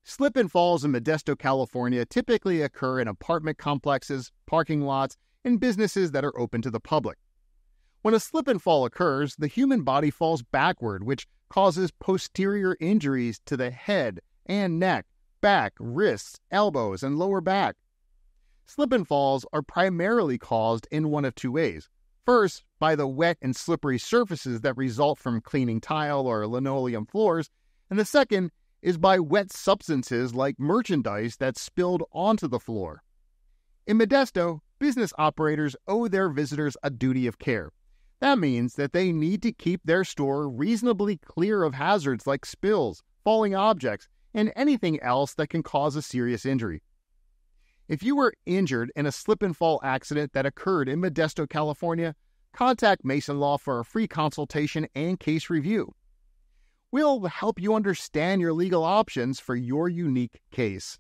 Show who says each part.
Speaker 1: Slip and falls in Modesto, California typically occur in apartment complexes, parking lots, and businesses that are open to the public. When a slip and fall occurs, the human body falls backward, which causes posterior injuries to the head and neck, back, wrists, elbows, and lower back. Slip and falls are primarily caused in one of two ways. First, by the wet and slippery surfaces that result from cleaning tile or linoleum floors, and the second is by wet substances like merchandise that's spilled onto the floor. In Modesto, business operators owe their visitors a duty of care. That means that they need to keep their store reasonably clear of hazards like spills, falling objects, and anything else that can cause a serious injury. If you were injured in a slip and fall accident that occurred in Modesto, California, contact Maison Law for a free consultation and case review. We'll help you understand your legal options for your unique case.